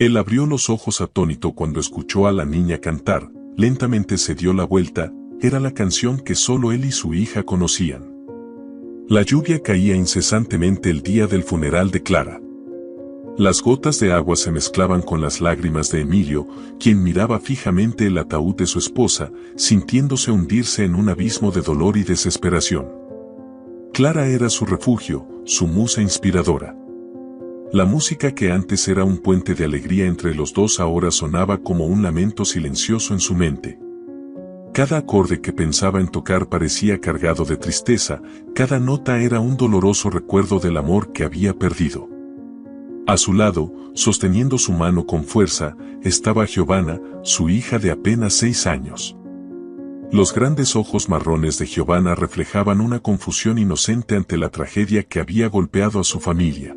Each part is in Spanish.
Él abrió los ojos atónito cuando escuchó a la niña cantar, lentamente se dio la vuelta, era la canción que solo él y su hija conocían. La lluvia caía incesantemente el día del funeral de Clara. Las gotas de agua se mezclaban con las lágrimas de Emilio, quien miraba fijamente el ataúd de su esposa, sintiéndose hundirse en un abismo de dolor y desesperación. Clara era su refugio, su musa inspiradora. La música que antes era un puente de alegría entre los dos ahora sonaba como un lamento silencioso en su mente. Cada acorde que pensaba en tocar parecía cargado de tristeza, cada nota era un doloroso recuerdo del amor que había perdido. A su lado, sosteniendo su mano con fuerza, estaba Giovanna, su hija de apenas 6 años. Los grandes ojos marrones de Giovanna reflejaban una confusión inocente ante la tragedia que había golpeado a su familia.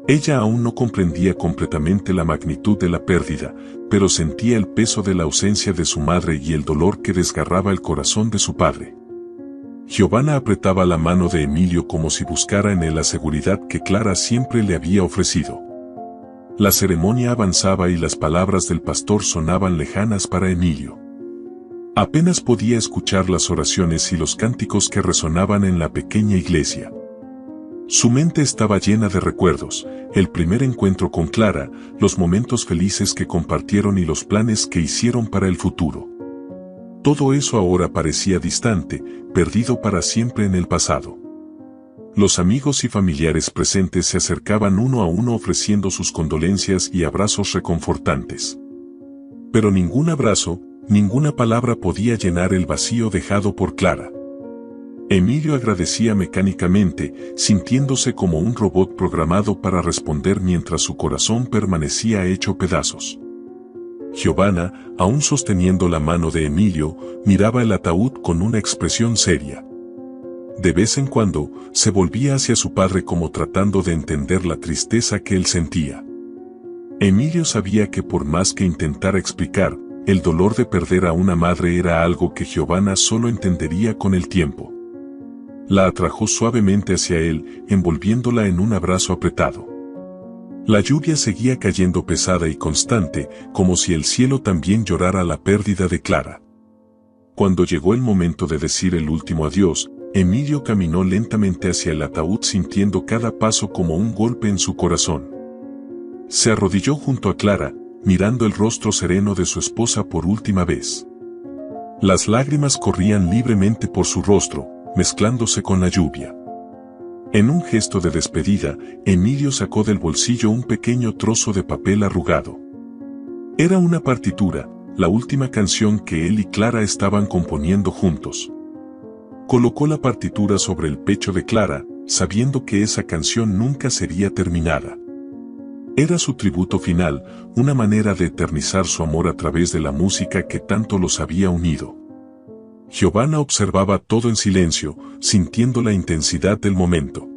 Ella aún no comprendía completamente la magnitud de la pérdida, pero sentía el peso de la ausencia de su madre y el dolor que desgarraba el corazón de su padre. Giovanna apretaba la mano de Emilio como si buscara en él la seguridad que Clara siempre le había ofrecido. La ceremonia avanzaba y las palabras del pastor sonaban lejanas para Emilio. Apenas podía escuchar las oraciones y los cánticos que resonaban en la pequeña iglesia. Su mente estaba llena de recuerdos, el primer encuentro con Clara, los momentos felices que compartieron y los planes que hicieron para el futuro. Todo eso ahora parecía distante, perdido para siempre en el pasado. Los amigos y familiares presentes se acercaban uno a uno ofreciendo sus condolencias y abrazos reconfortantes. Pero ningún abrazo, ninguna palabra podía llenar el vacío dejado por Clara. Emilio agradecía mecánicamente, sintiéndose como un robot programado para responder mientras su corazón permanecía hecho pedazos. Giovanna, aún sosteniendo la mano de Emilio, miraba el ataúd con una expresión seria. De vez en cuando, se volvía hacia su padre como tratando de entender la tristeza que él sentía. Emilio sabía que por más que intentara explicar, el dolor de perder a una madre era algo que Giovanna solo entendería con el tiempo. La atrajo suavemente hacia él, envolviéndola en un abrazo apretado. La lluvia seguía cayendo pesada y constante, como si el cielo también llorara la pérdida de Clara. Cuando llegó el momento de decir el último adiós, Emilio caminó lentamente hacia el ataúd sintiendo cada paso como un golpe en su corazón. Se arrodilló junto a Clara, mirando el rostro sereno de su esposa por última vez. Las lágrimas corrían libremente por su rostro, mezclándose con la lluvia. En un gesto de despedida, Emilio sacó del bolsillo un pequeño trozo de papel arrugado. Era una partitura, la última canción que él y Clara estaban componiendo juntos. Colocó la partitura sobre el pecho de Clara, sabiendo que esa canción nunca sería terminada. Era su tributo final, una manera de eternizar su amor a través de la música que tanto los había unido. Giovanna observaba todo en silencio, sintiendo la intensidad del momento.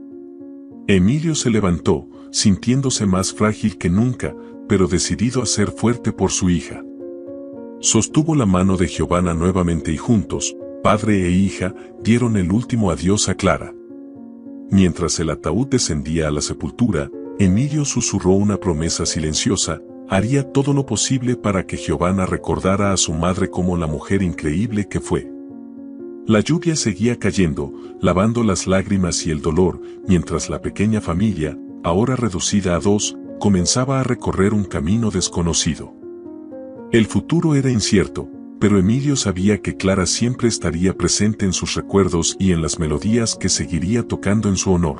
Emilio se levantó, sintiéndose más frágil que nunca, pero decidido a ser fuerte por su hija. Sostuvo la mano de Giovanna nuevamente y juntos, padre e hija, dieron el último adiós a Clara. Mientras el ataúd descendía a la sepultura, Emilio susurró una promesa silenciosa: haría todo lo posible para que Giovanna recordara a su madre como la mujer increíble que fue. La lluvia seguía cayendo, lavando las lágrimas y el dolor, mientras la pequeña familia, ahora reducida a 2, comenzaba a recorrer un camino desconocido. El futuro era incierto, pero Emilio sabía que Clara siempre estaría presente en sus recuerdos y en las melodías que seguiría tocando en su honor.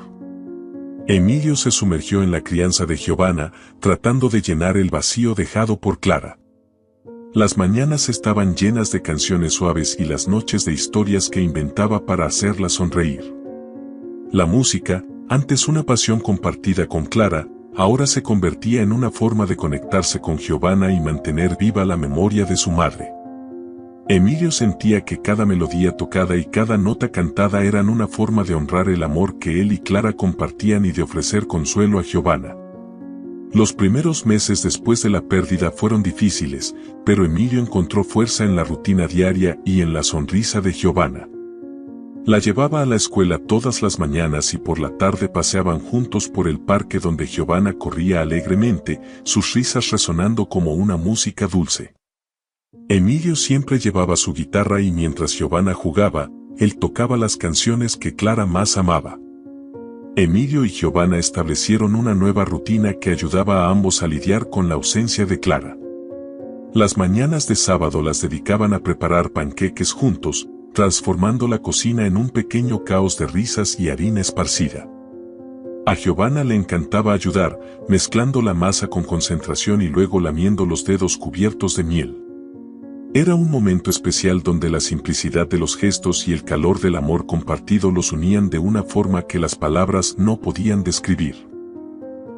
Emilio se sumergió en la crianza de Giovanna, tratando de llenar el vacío dejado por Clara. Las mañanas estaban llenas de canciones suaves y las noches de historias que inventaba para hacerla sonreír. La música, antes una pasión compartida con Clara, ahora se convertía en una forma de conectarse con Giovanna y mantener viva la memoria de su madre. Emilio sentía que cada melodía tocada y cada nota cantada eran una forma de honrar el amor que él y Clara compartían y de ofrecer consuelo a Giovanna. Los primeros meses después de la pérdida fueron difíciles, pero Emilio encontró fuerza en la rutina diaria y en la sonrisa de Giovanna. La llevaba a la escuela todas las mañanas y por la tarde paseaban juntos por el parque donde Giovanna corría alegremente, sus risas resonando como una música dulce. Emilio siempre llevaba su guitarra y mientras Giovanna jugaba, él tocaba las canciones que Clara más amaba. Emilio y Giovanna establecieron una nueva rutina que ayudaba a ambos a lidiar con la ausencia de Clara. Las mañanas de sábado las dedicaban a preparar panqueques juntos, transformando la cocina en un pequeño caos de risas y harina esparcida. A Giovanna le encantaba ayudar, mezclando la masa con concentración y luego lamiendo los dedos cubiertos de miel. Era un momento especial donde la simplicidad de los gestos y el calor del amor compartido los unían de una forma que las palabras no podían describir.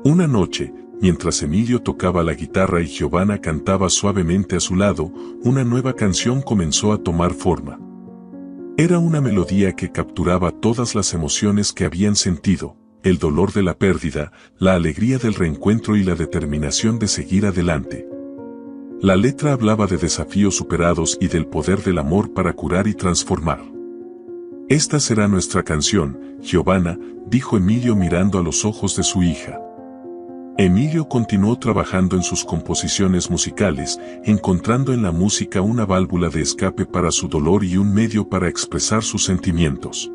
Una noche, mientras Emilio tocaba la guitarra y Giovanna cantaba suavemente a su lado, una nueva canción comenzó a tomar forma. Era una melodía que capturaba todas las emociones que habían sentido, el dolor de la pérdida, la alegría del reencuentro y la determinación de seguir adelante. La letra hablaba de desafíos superados y del poder del amor para curar y transformar. Esta será nuestra canción, Giovanna, dijo Emilio mirando a los ojos de su hija. Emilio continuó trabajando en sus composiciones musicales, encontrando en la música una válvula de escape para su dolor y un medio para expresar sus sentimientos.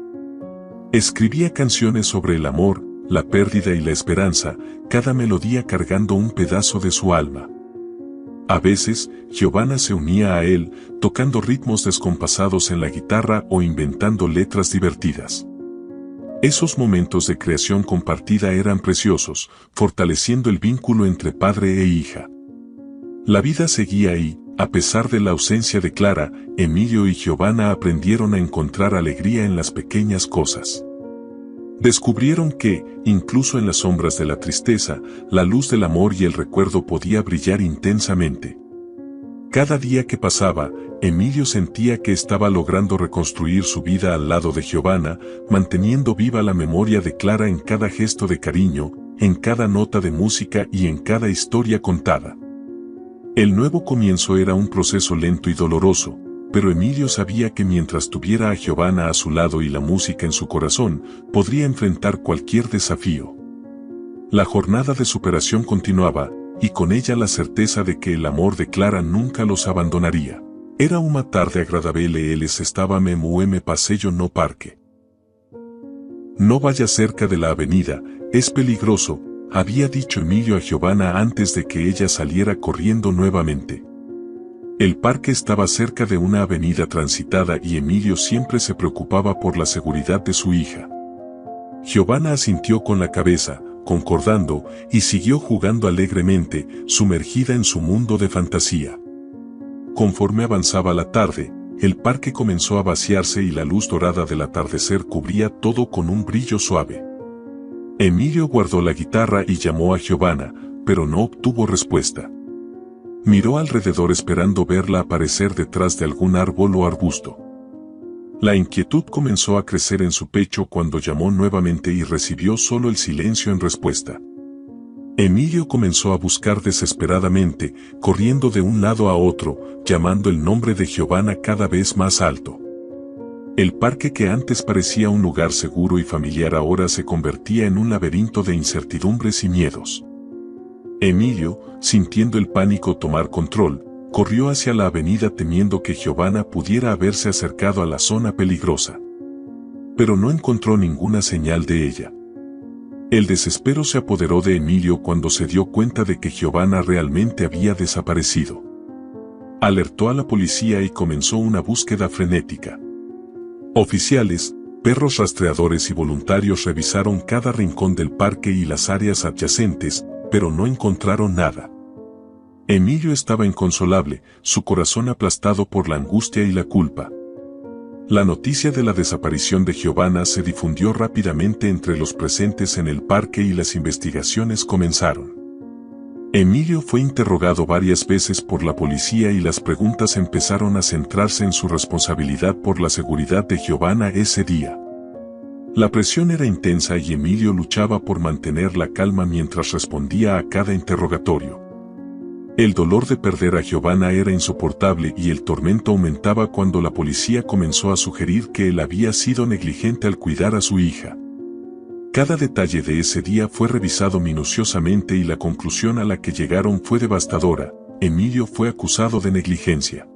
Escribía canciones sobre el amor, la pérdida y la esperanza, cada melodía cargando un pedazo de su alma. A veces, Giovanna se unía a él, tocando ritmos descompasados en la guitarra o inventando letras divertidas. Esos momentos de creación compartida eran preciosos, fortaleciendo el vínculo entre padre e hija. La vida seguía ahí, a pesar de la ausencia de Clara, Emilio y Giovanna aprendieron a encontrar alegría en las pequeñas cosas. Descubrieron que, incluso en las sombras de la tristeza, la luz del amor y el recuerdo podía brillar intensamente. Cada día que pasaba, Emilio sentía que estaba logrando reconstruir su vida al lado de Giovanna, manteniendo viva la memoria de Clara en cada gesto de cariño, en cada nota de música y en cada historia contada. El nuevo comienzo era un proceso lento y doloroso, pero Emilio sabía que mientras tuviera a Giovanna a su lado y la música en su corazón, podría enfrentar cualquier desafío. La jornada de superación continuaba, y con ella la certeza de que el amor de Clara nunca los abandonaría. Era una tarde agradable eles estaba me paseyo no parque. No vaya cerca de la avenida, es peligroso, había dicho Emilio a Giovanna antes de que ella saliera corriendo nuevamente. El parque estaba cerca de una avenida transitada y Emilio siempre se preocupaba por la seguridad de su hija. Giovanna asintió con la cabeza, concordando, y siguió jugando alegremente, sumergida en su mundo de fantasía. Conforme avanzaba la tarde, el parque comenzó a vaciarse y la luz dorada del atardecer cubría todo con un brillo suave. Emilio guardó la guitarra y llamó a Giovanna, pero no obtuvo respuesta. Miró alrededor esperando verla aparecer detrás de algún árbol o arbusto. La inquietud comenzó a crecer en su pecho cuando llamó nuevamente y recibió solo el silencio en respuesta. Emilio comenzó a buscar desesperadamente, corriendo de un lado a otro, llamando el nombre de Giovanna cada vez más alto. El parque que antes parecía un lugar seguro y familiar ahora se convertía en un laberinto de incertidumbres y miedos. Emilio, sintiendo el pánico tomar control, corrió hacia la avenida temiendo que Giovanna pudiera haberse acercado a la zona peligrosa. Pero no encontró ninguna señal de ella. El desespero se apoderó de Emilio cuando se dio cuenta de que Giovanna realmente había desaparecido. Alertó a la policía y comenzó una búsqueda frenética. Oficiales, perros rastreadores y voluntarios revisaron cada rincón del parque y las áreas adyacentes, pero no encontraron nada. Emilio estaba inconsolable, su corazón aplastado por la angustia y la culpa. La noticia de la desaparición de Giovanna se difundió rápidamente entre los presentes en el parque y las investigaciones comenzaron. Emilio fue interrogado varias veces por la policía y las preguntas empezaron a centrarse en su responsabilidad por la seguridad de Giovanna ese día. La presión era intensa y Emilio luchaba por mantener la calma mientras respondía a cada interrogatorio. El dolor de perder a Giovanna era insoportable y el tormento aumentaba cuando la policía comenzó a sugerir que él había sido negligente al cuidar a su hija. Cada detalle de ese día fue revisado minuciosamente y la conclusión a la que llegaron fue devastadora: Emilio fue acusado de negligencia.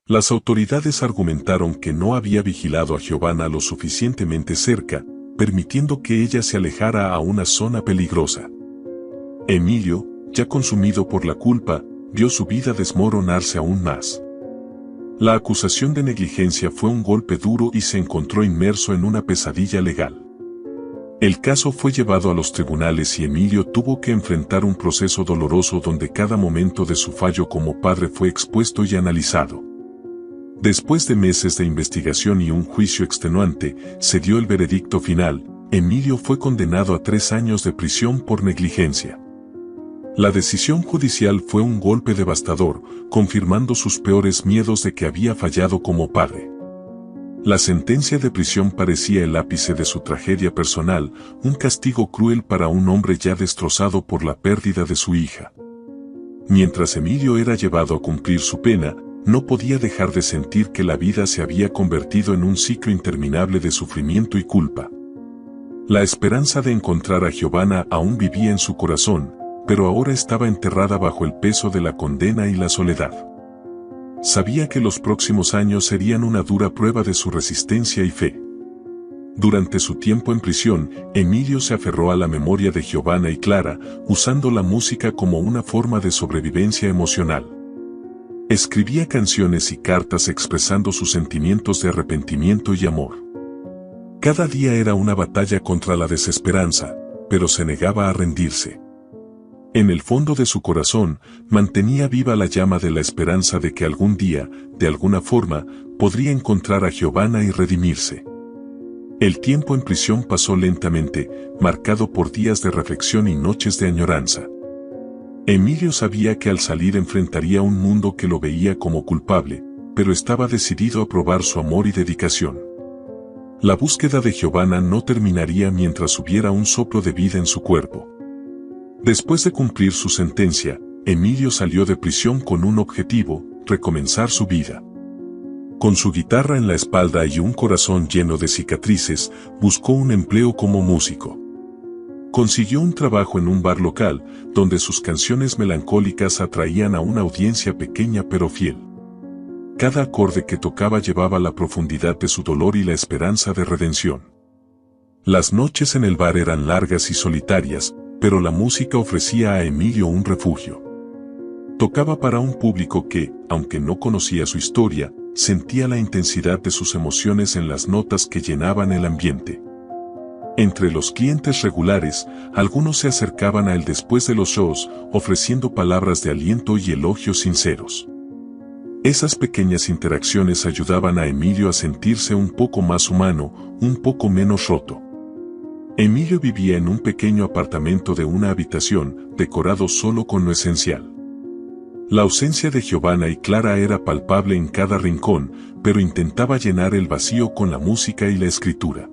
Las autoridades argumentaron que no había vigilado a Giovanna lo suficientemente cerca, permitiendo que ella se alejara a una zona peligrosa. Emilio, ya consumido por la culpa, vio su vida desmoronarse aún más. La acusación de negligencia fue un golpe duro y se encontró inmerso en una pesadilla legal. El caso fue llevado a los tribunales y Emilio tuvo que enfrentar un proceso doloroso donde cada momento de su fallo como padre fue expuesto y analizado. Después de meses de investigación y un juicio extenuante, se dio el veredicto final: Emilio fue condenado a 3 años de prisión por negligencia. La decisión judicial fue un golpe devastador, confirmando sus peores miedos de que había fallado como padre. La sentencia de prisión parecía el ápice de su tragedia personal, un castigo cruel para un hombre ya destrozado por la pérdida de su hija. Mientras Emilio era llevado a cumplir su pena, no podía dejar de sentir que la vida se había convertido en un ciclo interminable de sufrimiento y culpa. La esperanza de encontrar a Giovanna aún vivía en su corazón, pero ahora estaba enterrada bajo el peso de la condena y la soledad. Sabía que los próximos años serían una dura prueba de su resistencia y fe. Durante su tiempo en prisión, Emilio se aferró a la memoria de Giovanna y Clara, usando la música como una forma de sobrevivencia emocional. Escribía canciones y cartas expresando sus sentimientos de arrepentimiento y amor. Cada día era una batalla contra la desesperanza, pero se negaba a rendirse. En el fondo de su corazón, mantenía viva la llama de la esperanza de que algún día, de alguna forma, podría encontrar a Giovanna y redimirse. El tiempo en prisión pasó lentamente, marcado por días de reflexión y noches de añoranza. Emilio sabía que al salir enfrentaría un mundo que lo veía como culpable, pero estaba decidido a probar su amor y dedicación. La búsqueda de Giovanna no terminaría mientras hubiera un soplo de vida en su cuerpo. Después de cumplir su sentencia, Emilio salió de prisión con un objetivo: recomenzar su vida. Con su guitarra en la espalda y un corazón lleno de cicatrices, buscó un empleo como músico. Consiguió un trabajo en un bar local, donde sus canciones melancólicas atraían a una audiencia pequeña pero fiel. Cada acorde que tocaba llevaba la profundidad de su dolor y la esperanza de redención. Las noches en el bar eran largas y solitarias, pero la música ofrecía a Emilio un refugio. Tocaba para un público que, aunque no conocía su historia, sentía la intensidad de sus emociones en las notas que llenaban el ambiente. Entre los clientes regulares, algunos se acercaban a él después de los shows, ofreciendo palabras de aliento y elogios sinceros. Esas pequeñas interacciones ayudaban a Emilio a sentirse un poco más humano, un poco menos roto. Emilio vivía en un pequeño apartamento de una habitación, decorado solo con lo esencial. La ausencia de Giovanna y Clara era palpable en cada rincón, pero intentaba llenar el vacío con la música y la escritura.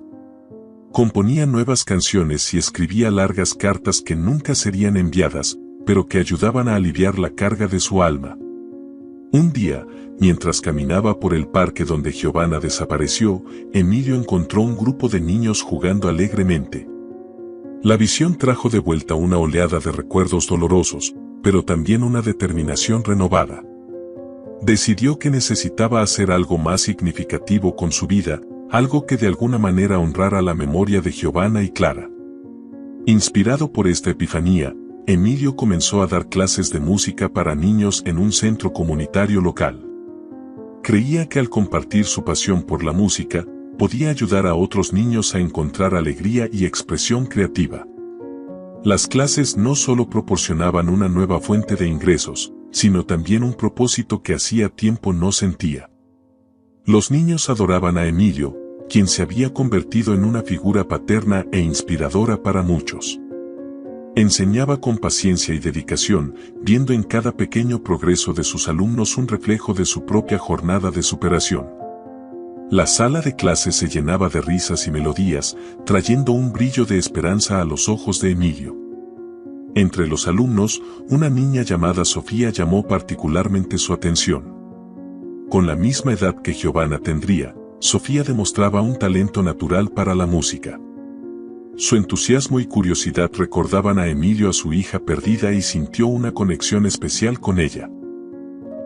Componía nuevas canciones y escribía largas cartas que nunca serían enviadas, pero que ayudaban a aliviar la carga de su alma. Un día, mientras caminaba por el parque donde Giovanna desapareció, Emilio encontró un grupo de niños jugando alegremente. La visión trajo de vuelta una oleada de recuerdos dolorosos, pero también una determinación renovada. Decidió que necesitaba hacer algo más significativo con su vida, algo que de alguna manera honrara la memoria de Giovanna y Clara. Inspirado por esta epifanía, Emilio comenzó a dar clases de música para niños en un centro comunitario local. Creía que al compartir su pasión por la música, podía ayudar a otros niños a encontrar alegría y expresión creativa. Las clases no solo proporcionaban una nueva fuente de ingresos, sino también un propósito que hacía tiempo no sentía. Los niños adoraban a Emilio, quien se había convertido en una figura paterna e inspiradora para muchos. Enseñaba con paciencia y dedicación, viendo en cada pequeño progreso de sus alumnos un reflejo de su propia jornada de superación. La sala de clases se llenaba de risas y melodías, trayendo un brillo de esperanza a los ojos de Emilio. Entre los alumnos, una niña llamada Sofía llamó particularmente su atención. Con la misma edad que Giovanna tendría, Sofía demostraba un talento natural para la música. Su entusiasmo y curiosidad recordaban a Emilio a su hija perdida y sintió una conexión especial con ella.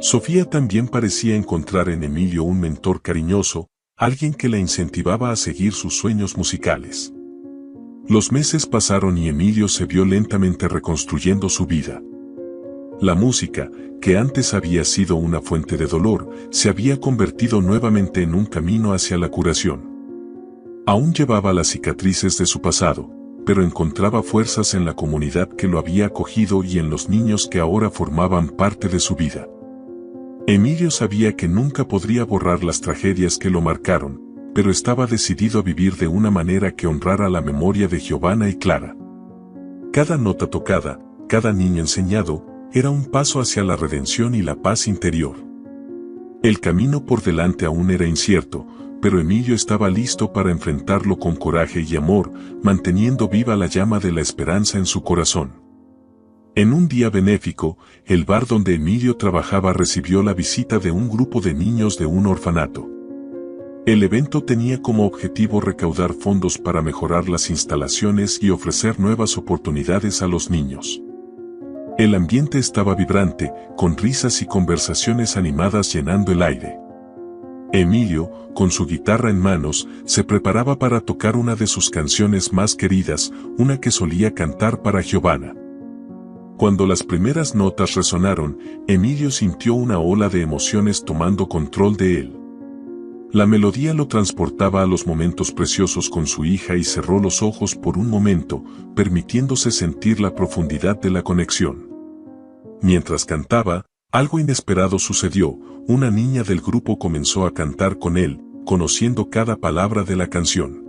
Sofía también parecía encontrar en Emilio un mentor cariñoso, alguien que la incentivaba a seguir sus sueños musicales. Los meses pasaron y Emilio se vio lentamente reconstruyendo su vida. La música, que antes había sido una fuente de dolor, se había convertido nuevamente en un camino hacia la curación. Aún llevaba las cicatrices de su pasado, pero encontraba fuerzas en la comunidad que lo había acogido y en los niños que ahora formaban parte de su vida. Emilio sabía que nunca podría borrar las tragedias que lo marcaron, pero estaba decidido a vivir de una manera que honrara la memoria de Giovanna y Clara. Cada nota tocada, cada niño enseñado, era un paso hacia la redención y la paz interior. El camino por delante aún era incierto, pero Emilio estaba listo para enfrentarlo con coraje y amor, manteniendo viva la llama de la esperanza en su corazón. En un día benéfico, el bar donde Emilio trabajaba recibió la visita de un grupo de niños de un orfanato. El evento tenía como objetivo recaudar fondos para mejorar las instalaciones y ofrecer nuevas oportunidades a los niños. El ambiente estaba vibrante, con risas y conversaciones animadas llenando el aire. Emilio, con su guitarra en manos, se preparaba para tocar una de sus canciones más queridas, una que solía cantar para Giovanna. Cuando las primeras notas resonaron, Emilio sintió una ola de emociones tomando control de él. La melodía lo transportaba a los momentos preciosos con su hija y cerró los ojos por un momento, permitiéndose sentir la profundidad de la conexión. Mientras cantaba, algo inesperado sucedió, una niña del grupo comenzó a cantar con él, conociendo cada palabra de la canción.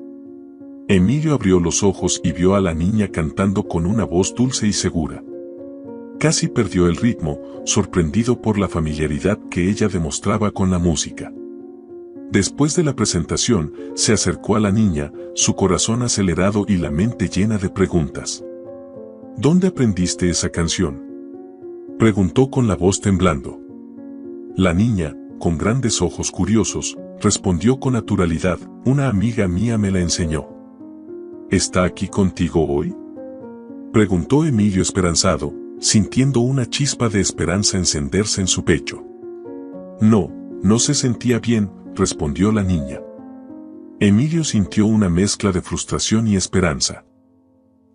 Emilio abrió los ojos y vio a la niña cantando con una voz dulce y segura. Casi perdió el ritmo, sorprendido por la familiaridad que ella demostraba con la música. Después de la presentación, se acercó a la niña, su corazón acelerado y la mente llena de preguntas. ¿Dónde aprendiste esa canción?, preguntó con la voz temblando. La niña, con grandes ojos curiosos, respondió con naturalidad: una amiga mía me la enseñó. ¿Está aquí contigo hoy?, preguntó Emilio esperanzado, sintiendo una chispa de esperanza encenderse en su pecho. No se sentía bien, respondió la niña. Emilio sintió una mezcla de frustración y esperanza.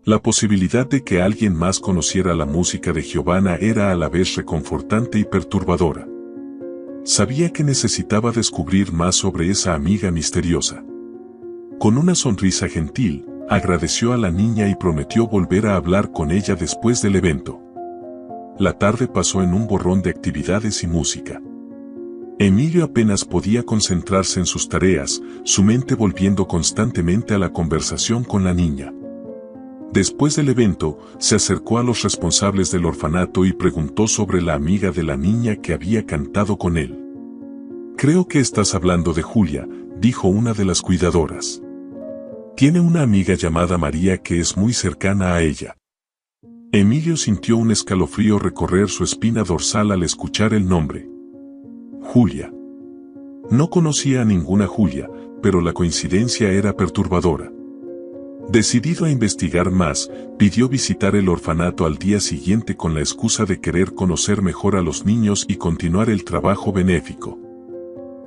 La posibilidad de que alguien más conociera la música de Giovanna era a la vez reconfortante y perturbadora. Sabía que necesitaba descubrir más sobre esa amiga misteriosa. Con una sonrisa gentil, agradeció a la niña y prometió volver a hablar con ella después del evento. La tarde pasó en un borrón de actividades y música. Emilio apenas podía concentrarse en sus tareas, su mente volviendo constantemente a la conversación con la niña. Después del evento, se acercó a los responsables del orfanato y preguntó sobre la amiga de la niña que había cantado con él. Creo que estás hablando de Julia, dijo una de las cuidadoras. Tiene una amiga llamada María que es muy cercana a ella. Emilio sintió un escalofrío recorrer su espina dorsal al escuchar el nombre. Julia. No conocía a ninguna Julia, pero la coincidencia era perturbadora. Decidido a investigar más, pidió visitar el orfanato al día siguiente con la excusa de querer conocer mejor a los niños y continuar el trabajo benéfico.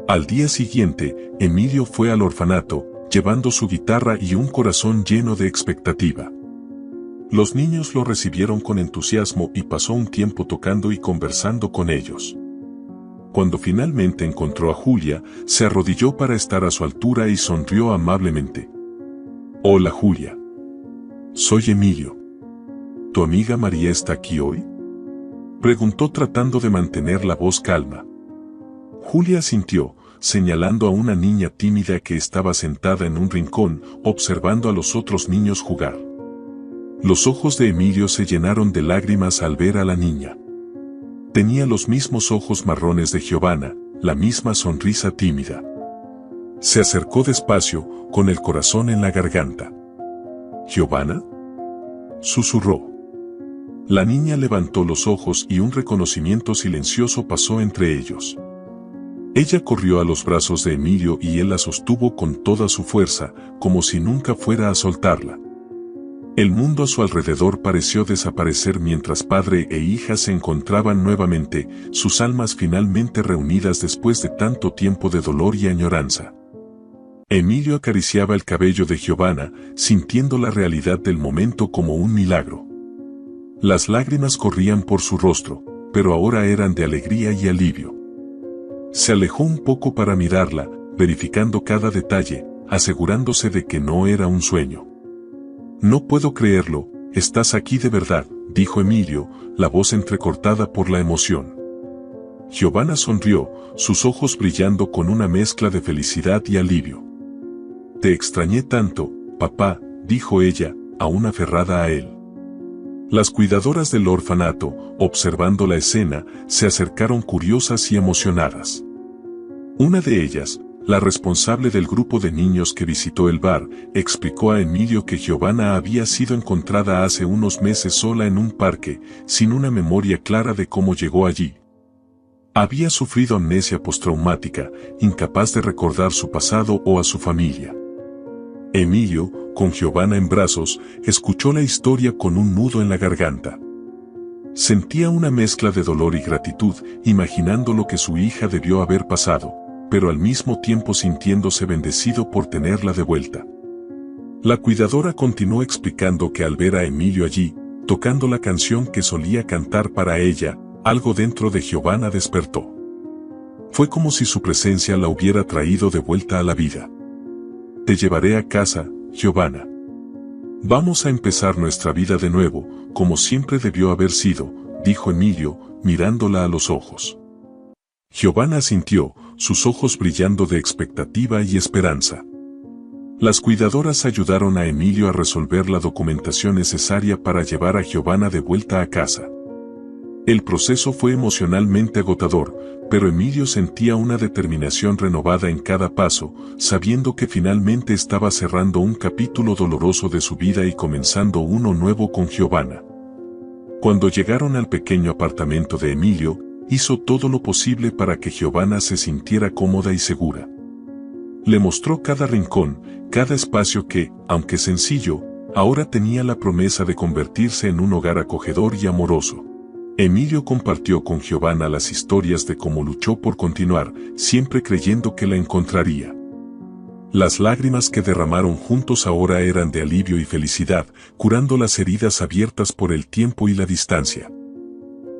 Al día siguiente, Emilio fue al orfanato, llevando su guitarra y un corazón lleno de expectativa. Los niños lo recibieron con entusiasmo y pasó un tiempo tocando y conversando con ellos. Cuando finalmente encontró a Julia, se arrodilló para estar a su altura y sonrió amablemente. Hola Julia. Soy Emilio. ¿Tu amiga María está aquí hoy?, preguntó tratando de mantener la voz calma. Julia asintió, señalando a una niña tímida que estaba sentada en un rincón, observando a los otros niños jugar. Los ojos de Emilio se llenaron de lágrimas al ver a la niña. Tenía los mismos ojos marrones de Giovanna, la misma sonrisa tímida. Se acercó despacio, con el corazón en la garganta. ¿Giovanna?, susurró. La niña levantó los ojos y un reconocimiento silencioso pasó entre ellos. Ella corrió a los brazos de Emilio y él la sostuvo con toda su fuerza, como si nunca fuera a soltarla. El mundo a su alrededor pareció desaparecer mientras padre e hija se encontraban nuevamente, sus almas finalmente reunidas después de tanto tiempo de dolor y añoranza. Emilio acariciaba el cabello de Giovanna, sintiendo la realidad del momento como un milagro. Las lágrimas corrían por su rostro, pero ahora eran de alegría y alivio. Se alejó un poco para mirarla, verificando cada detalle, asegurándose de que no era un sueño. «No puedo creerlo, estás aquí de verdad», dijo Emilio, la voz entrecortada por la emoción. Giovanna sonrió, sus ojos brillando con una mezcla de felicidad y alivio. «Te extrañé tanto, papá», dijo ella, aún aferrada a él. Las cuidadoras del orfanato, observando la escena, se acercaron curiosas y emocionadas. Una de ellas, la responsable del grupo de niños que visitó el bar, explicó a Emilio que Giovanna había sido encontrada hace unos meses sola en un parque, sin una memoria clara de cómo llegó allí. Había sufrido amnesia postraumática, incapaz de recordar su pasado o a su familia. Emilio, con Giovanna en brazos, escuchó la historia con un nudo en la garganta. Sentía una mezcla de dolor y gratitud, imaginando lo que su hija debió haber pasado, pero al mismo tiempo sintiéndose bendecido por tenerla de vuelta. La cuidadora continuó explicando que al ver a Emilio allí, tocando la canción que solía cantar para ella, algo dentro de Giovanna despertó. Fue como si su presencia la hubiera traído de vuelta a la vida. «Te llevaré a casa, Giovanna. Vamos a empezar nuestra vida de nuevo, como siempre debió haber sido», dijo Emilio, mirándola a los ojos. Giovanna asintió, sus ojos brillando de expectativa y esperanza. Las cuidadoras ayudaron a Emilio a resolver la documentación necesaria para llevar a Giovanna de vuelta a casa. El proceso fue emocionalmente agotador, pero Emilio sentía una determinación renovada en cada paso, sabiendo que finalmente estaba cerrando un capítulo doloroso de su vida y comenzando uno nuevo con Giovanna. Cuando llegaron al pequeño apartamento de Emilio, hizo todo lo posible para que Giovanna se sintiera cómoda y segura. Le mostró cada rincón, cada espacio que, aunque sencillo, ahora tenía la promesa de convertirse en un hogar acogedor y amoroso. Emilio compartió con Giovanna las historias de cómo luchó por continuar, siempre creyendo que la encontraría. Las lágrimas que derramaron juntos ahora eran de alivio y felicidad, curando las heridas abiertas por el tiempo y la distancia.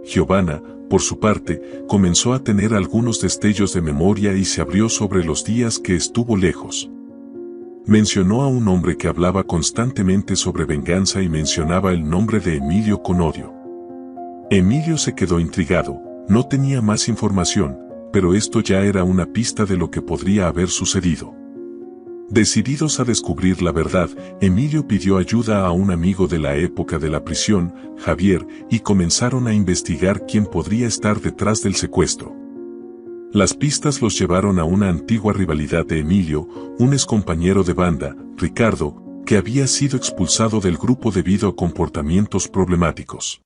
Giovanna, por su parte, comenzó a tener algunos destellos de memoria y se abrió sobre los días que estuvo lejos. Mencionó a un hombre que hablaba constantemente sobre venganza y mencionaba el nombre de Emilio con odio. Emilio se quedó intrigado, no tenía más información, pero esto ya era una pista de lo que podría haber sucedido. Decididos a descubrir la verdad, Emilio pidió ayuda a un amigo de la época de la prisión, Javier, y comenzaron a investigar quién podría estar detrás del secuestro. Las pistas los llevaron a una antigua rivalidad de Emilio, un excompañero de banda, Ricardo, que había sido expulsado del grupo debido a comportamientos problemáticos.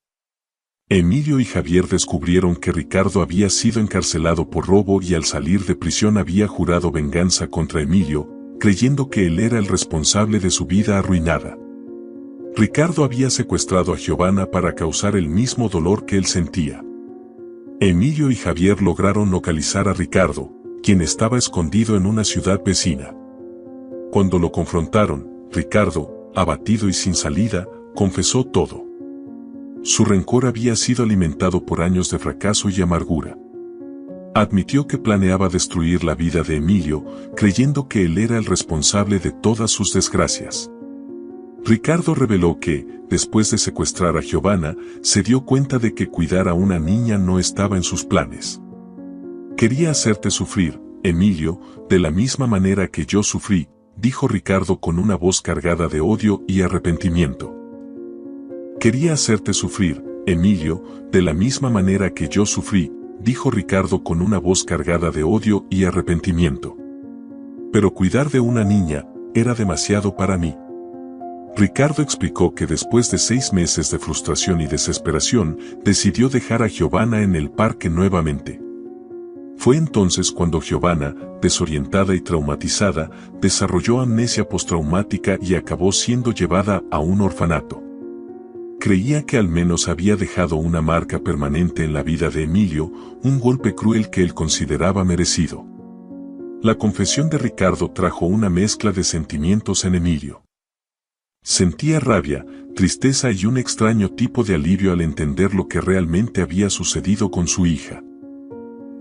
Emilio y Javier descubrieron que Ricardo había sido encarcelado por robo y al salir de prisión había jurado venganza contra Emilio, creyendo que él era el responsable de su vida arruinada. Ricardo había secuestrado a Giovanna para causar el mismo dolor que él sentía. Emilio y Javier lograron localizar a Ricardo, quien estaba escondido en una ciudad vecina. Cuando lo confrontaron, Ricardo, abatido y sin salida, confesó todo. Su rencor había sido alimentado por años de fracaso y amargura. Admitió que planeaba destruir la vida de Emilio, creyendo que él era el responsable de todas sus desgracias. Ricardo reveló que, después de secuestrar a Giovanna, se dio cuenta de que cuidar a una niña no estaba en sus planes. «Quería hacerte sufrir, Emilio, de la misma manera que yo sufrí», dijo Ricardo con una voz cargada de odio y arrepentimiento. «Quería hacerte sufrir, Emilio, de la misma manera que yo sufrí», dijo Ricardo con una voz cargada de odio y arrepentimiento. «Pero cuidar de una niña era demasiado para mí. Ricardo explicó que después de 6 meses de frustración y desesperación, decidió dejar a Giovanna en el parque nuevamente. Fue entonces cuando Giovanna, desorientada y traumatizada, desarrolló amnesia postraumática y acabó siendo llevada a un orfanato. Creía que al menos había dejado una marca permanente en la vida de Emilio, un golpe cruel que él consideraba merecido. La confesión de Ricardo trajo una mezcla de sentimientos en Emilio. Sentía rabia, tristeza y un extraño tipo de alivio al entender lo que realmente había sucedido con su hija.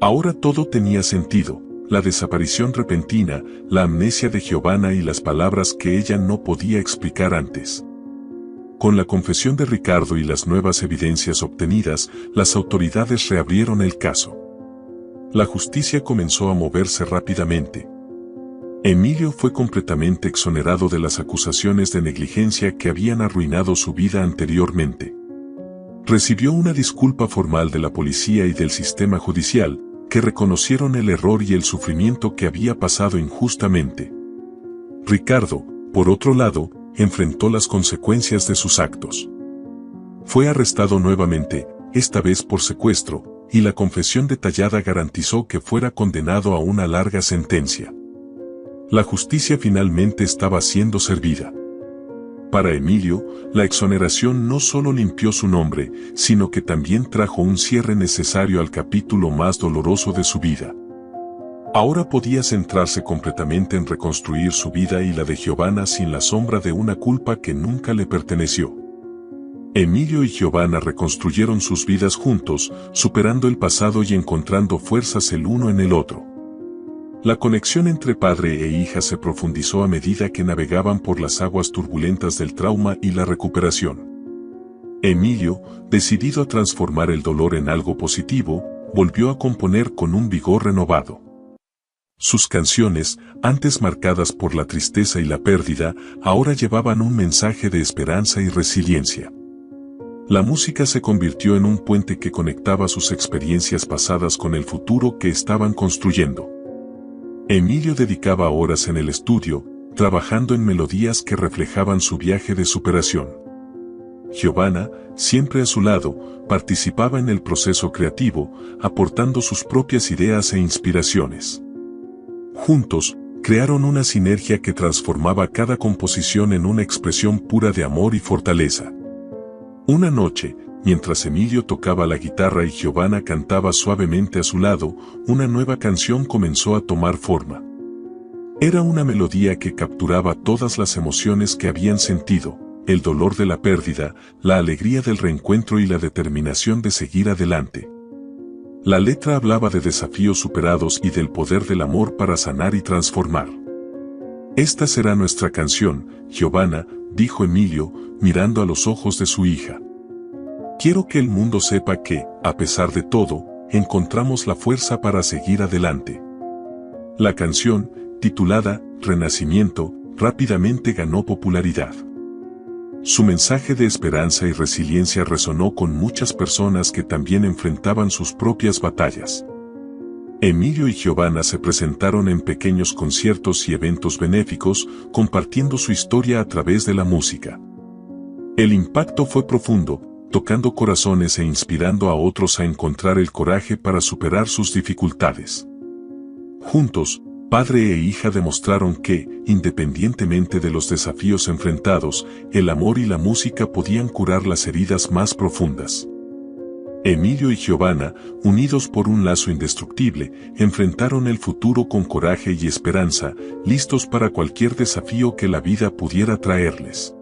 Ahora todo tenía sentido, la desaparición repentina, la amnesia de Giovanna y las palabras que ella no podía explicar antes. Con la confesión de Ricardo y las nuevas evidencias obtenidas, las autoridades reabrieron el caso. La justicia comenzó a moverse rápidamente. Emilio fue completamente exonerado de las acusaciones de negligencia que habían arruinado su vida anteriormente. Recibió una disculpa formal de la policía y del sistema judicial, que reconocieron el error y el sufrimiento que había pasado injustamente. Ricardo, por otro lado, enfrentó las consecuencias de sus actos. Fue arrestado nuevamente, esta vez por secuestro, y la confesión detallada garantizó que fuera condenado a una larga sentencia. La justicia finalmente estaba siendo servida. Para Emilio, la exoneración no solo limpió su nombre, sino que también trajo un cierre necesario al capítulo más doloroso de su vida. Ahora podía centrarse completamente en reconstruir su vida y la de Giovanna sin la sombra de una culpa que nunca le perteneció. Emilio y Giovanna reconstruyeron sus vidas juntos, superando el pasado y encontrando fuerzas el uno en el otro. La conexión entre padre e hija se profundizó a medida que navegaban por las aguas turbulentas del trauma y la recuperación. Emilio, decidido a transformar el dolor en algo positivo, volvió a componer con un vigor renovado. Sus canciones, antes marcadas por la tristeza y la pérdida, ahora llevaban un mensaje de esperanza y resiliencia. La música se convirtió en un puente que conectaba sus experiencias pasadas con el futuro que estaban construyendo. Emilio dedicaba horas en el estudio, trabajando en melodías que reflejaban su viaje de superación. Giovanna, siempre a su lado, participaba en el proceso creativo, aportando sus propias ideas e inspiraciones. Juntos, crearon una sinergia que transformaba cada composición en una expresión pura de amor y fortaleza. Una noche, mientras Emilio tocaba la guitarra y Giovanna cantaba suavemente a su lado, una nueva canción comenzó a tomar forma. Era una melodía que capturaba todas las emociones que habían sentido, el dolor de la pérdida, la alegría del reencuentro y la determinación de seguir adelante. La letra hablaba de desafíos superados y del poder del amor para sanar y transformar. «Esta será nuestra canción, Giovanna», dijo Emilio, mirando a los ojos de su hija. «Quiero que el mundo sepa que, a pesar de todo, encontramos la fuerza para seguir adelante». La canción, titulada Renacimiento, rápidamente ganó popularidad. Su mensaje de esperanza y resiliencia resonó con muchas personas que también enfrentaban sus propias batallas. Emilio y Giovanna se presentaron en pequeños conciertos y eventos benéficos, compartiendo su historia a través de la música. El impacto fue profundo, tocando corazones e inspirando a otros a encontrar el coraje para superar sus dificultades. Juntos, padre e hija demostraron que, independientemente de los desafíos enfrentados, el amor y la música podían curar las heridas más profundas. Emilio y Giovanna, unidos por un lazo indestructible, enfrentaron el futuro con coraje y esperanza, listos para cualquier desafío que la vida pudiera traerles.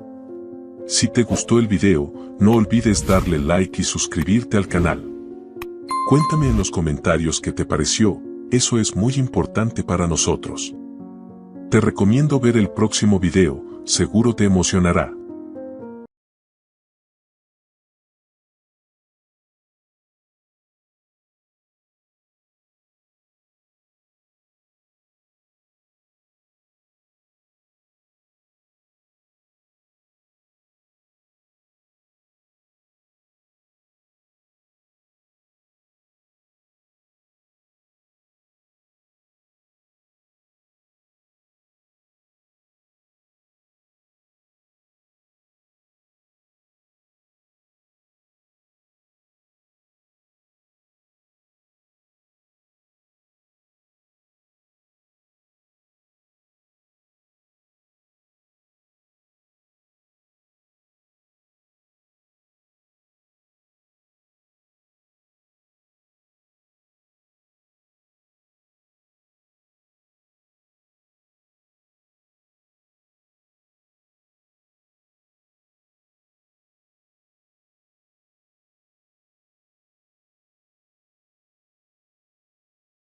Si te gustó el video, no olvides darle like y suscribirte al canal. Cuéntame en los comentarios qué te pareció, eso es muy importante para nosotros. Te recomiendo ver el próximo video, seguro te emocionará.